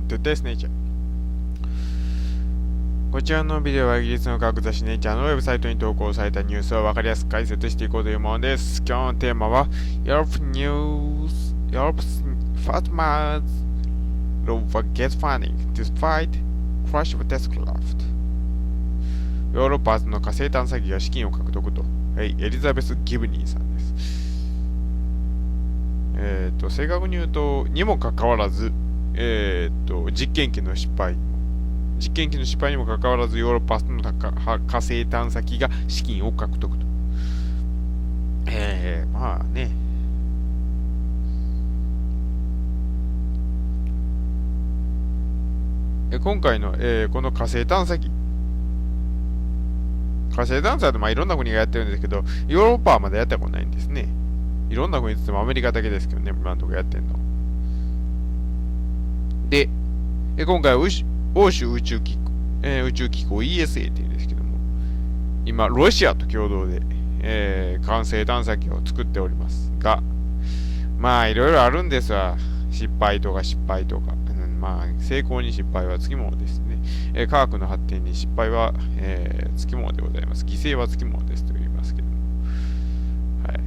Today's Nature。こちらのビデオはイギリスの科学雑誌ネイチャーのウェブサイトに投稿されたニュースを分かりやすく解説していこうというものです。今日のテーマは Europe's first Mars rover gets funding despite crash of spacecraft。ヨーロッパ初の火星探査機が資金を獲得と。エリザベス・ギブニーさんです。正確に言うと、にもかかわらず、実験機の失敗にもかかわらず、ヨーロッパ初の火星探査機が資金を獲得と。まあね。今回の、この火星探査機。火星探査っていろんな国がやってるんですけど、ヨーロッパはまだやったことないんですね。いろんな国って言ってもアメリカだけですけどね、今のところやってんの。で、今回は欧州宇宙機構、ESA って言うんですけども、今、ロシアと共同で、火星探査機を作っておりますが、まあ、いろいろあるんですわ。失敗とか。まあ、成功に失敗はつきものですね。科学の発展に失敗は、つきものでございます。犠牲はつきものですと言いますけども。はい。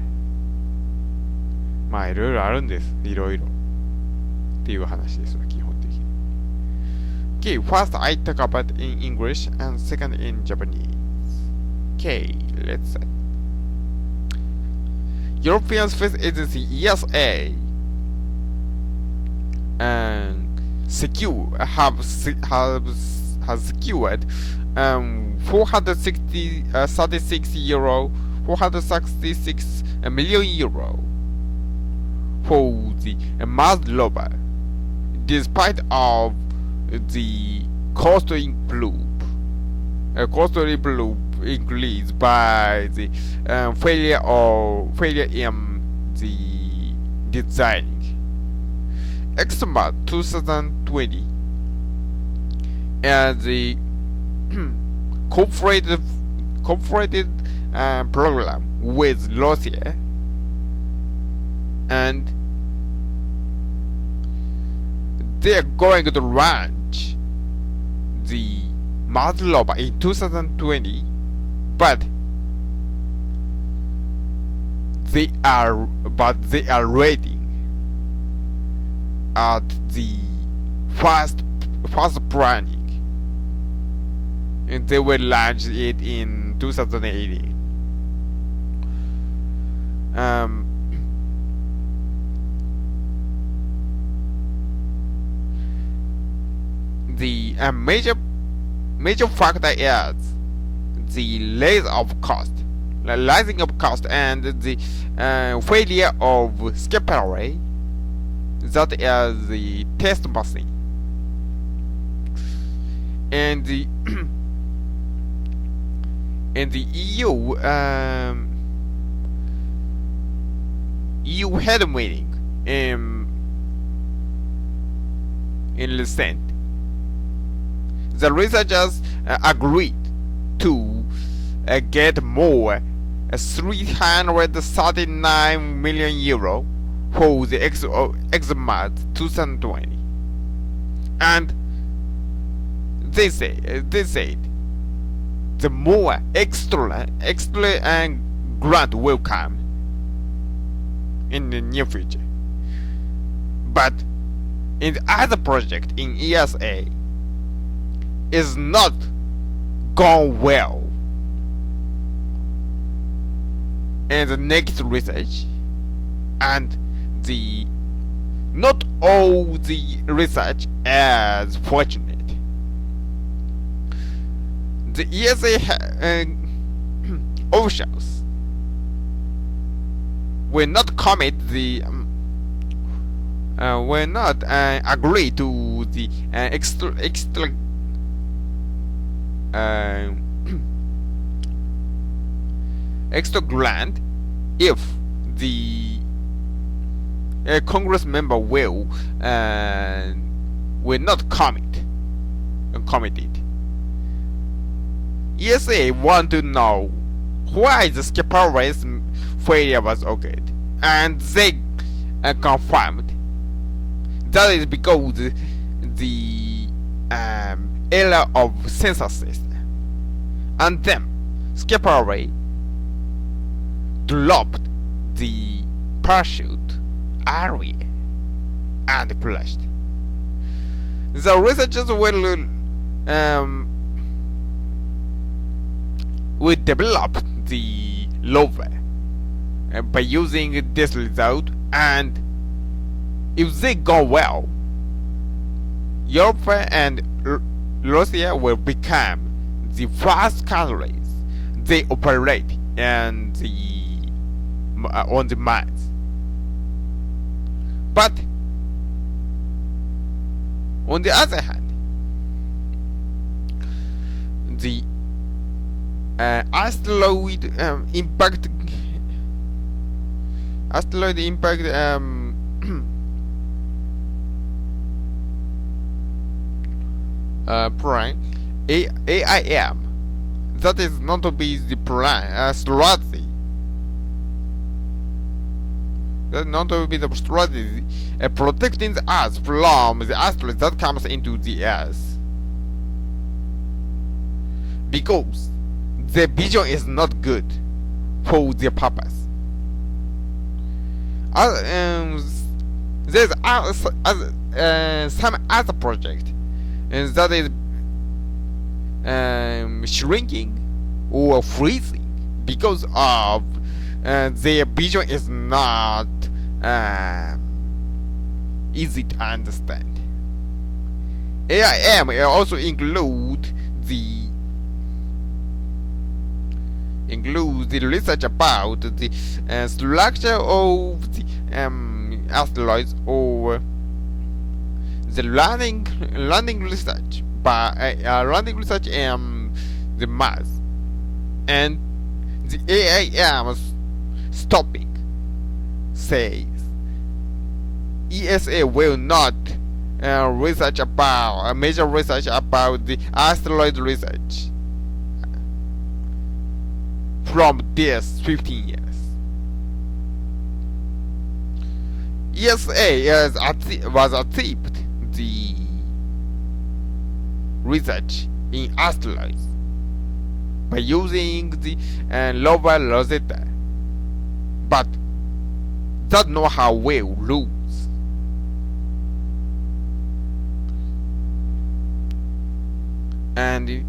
まあ、いろいろあるんです。いろいろ。っていう話ですわ、基本的に。Okay, first I talk about in English and second in Japanese. Okay, let's say. European Space Agency ESA and has secured 466 million euro for the Mars rover, despite of the cost increased by the failure in the designing. ExoMars 2020 and the cooperated program with Russia and they're going to launch the Mars rover in 2020, but they are ready at the first planning, and they will launch it in 2018. The major factor is the rising of cost and the failure of Skipperary, that is the test machine, and the EU had a meeting in recent. The researchers agreed to get more 339 million euro for the ExoMars 2020, and they said the more extra grant will come in the near future. But in the other project in ESA is not gone well, and the next research and not all the research is fortunate. The ESA officials will not agree to the extra grant if the Congress member will not committed. ESA want to know why the Skipper's failure was occurred, and they confirmed That is because the era of censorship, and then skeptically dropped the parachute early and crashed. The researchers will develop the rover by using this result, and if they go well, Europe and Russia will become the first countries they operate on the Mars. But on the other hand, the asteroid impact plan AIM, that is not to be the plan strategy. That not to be the strategy protecting us from the asteroid that comes into the Earth, because the vision is not good for their purpose. There's some other project that is shrinking or freezing because of their vision is not easy to understand. AIM also includes the research about the structure of the asteroids, or the landing research by landing research the Mars, and the AIM stopping says ESA will not research about major research about the asteroid research from this 15 years. ESA was achieved the research in asteroids by using the rover Rosetta, but that know-how will lose. And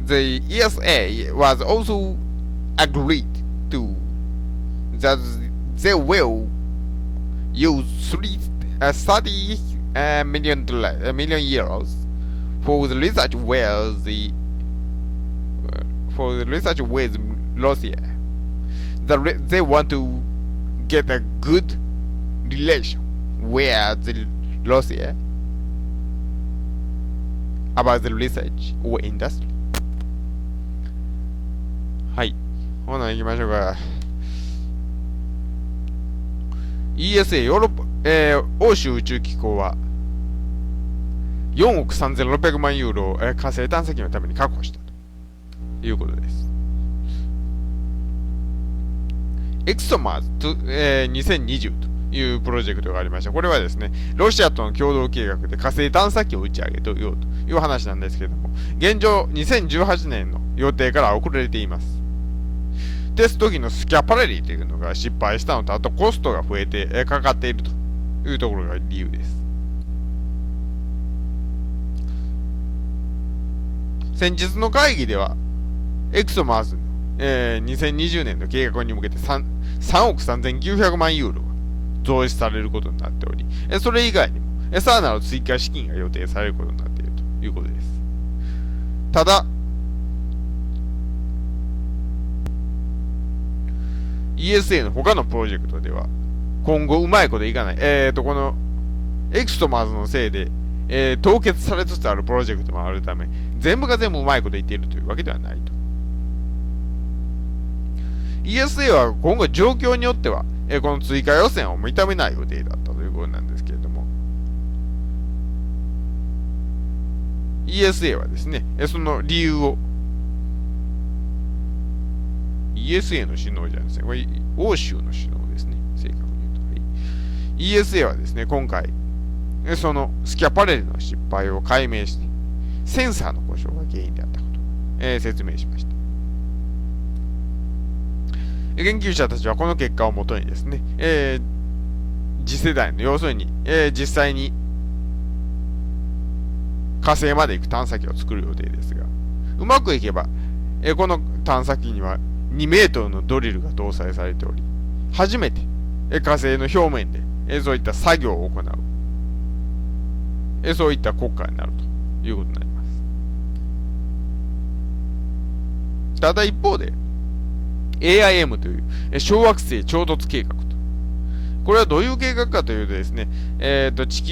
the ESA was also agreed to that they will use 30 million euros for the research with Russia. They want to get a good relation with the Russia about the research or industry. はい。ほな行きましょうか。ESA ヨーロッパ、欧州宇宙機構は4億3600万ユーロを、火星探査機のために確保したということです。エクソマーズと、2020というプロジェクトがありました。これはですね、ロシアとの共同計画で火星探査機を打ち上げようという話なんですけれども、現状2018年の予定から遅れています。テスト機のスキャパレリーというのが失敗したのと、あとコストが増えてかかっているというところが理由です。先日の会議では、エクソマーズの、2020年の計画に向けて 3億3900万ユーロが増資されることになっており、それ以外にも、さらなる追加資金が予定されることになっているということです。ただ、ESA の他のプロジェクトでは、今後うまいこといかない。この、エクソマーズのせいで、凍結されつつあるプロジェクトもあるため、全部が全部うまいこと言っているというわけではないと。ESA は今後状況によっては、この追加予選を認めない予定だったということなんですけれども、ESA はですね、その理由を、ESA の首脳じゃないですね。これ、欧州の首脳ですね。正確に言うと。はい、ESA はですね、今回、そのスキャパレルの失敗を解明して、センサーの故障が原因であったことを、説明しました。研究者たちはこの結果をもとにですね、次世代の、要するに、実際に火星まで行く探査機を作る予定ですが、うまくいけば、この探査機には2メートルのドリルが搭載されており、初めて、火星の表面で、そういった作業を行う、そういった国家になるということになります。ただ一方で、AIM という小惑星衝突計画と。これはどういう計画かというとですね、地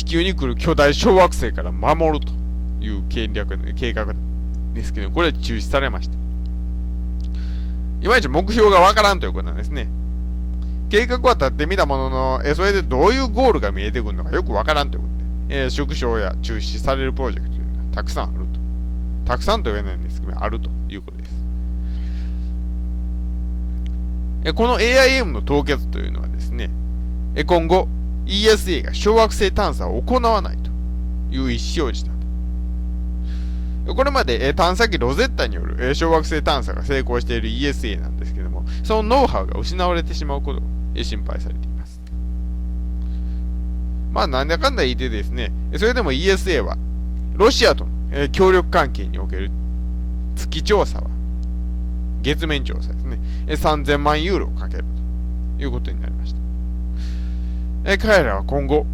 球に来る巨大小惑星から守るという計画ですけど、これは中止されました。いまいち目標がわからんということなんですね。計画は立ってみたものの、それでどういうゴールが見えてくるのかよくわからんということで、縮小や中止されるプロジェクトというのはたくさんあると。たくさんと言えないんですけど、あるということです。この AIM の凍結というのはですね、今後 ESA が小惑星探査を行わないという意思表示だと。これまで探査機ロゼッタによる小惑星探査が成功している ESA なんですけども、そのノウハウが失われてしまうことが心配されています。まあなんだかんだ言ってですね、それでも ESA はロシアとの協力関係における月調査は月面調査ですね、3000万ユーロをかけるということになりました。彼らは今後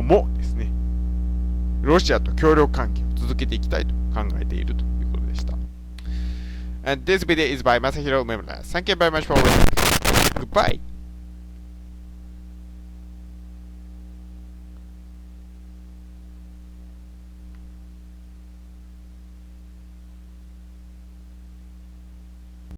もですね、ロシアと協力関係を続けていきたいと考えているということでした。And this video is by Masahiro Umemura. Thank you very much for watching. Goodbye.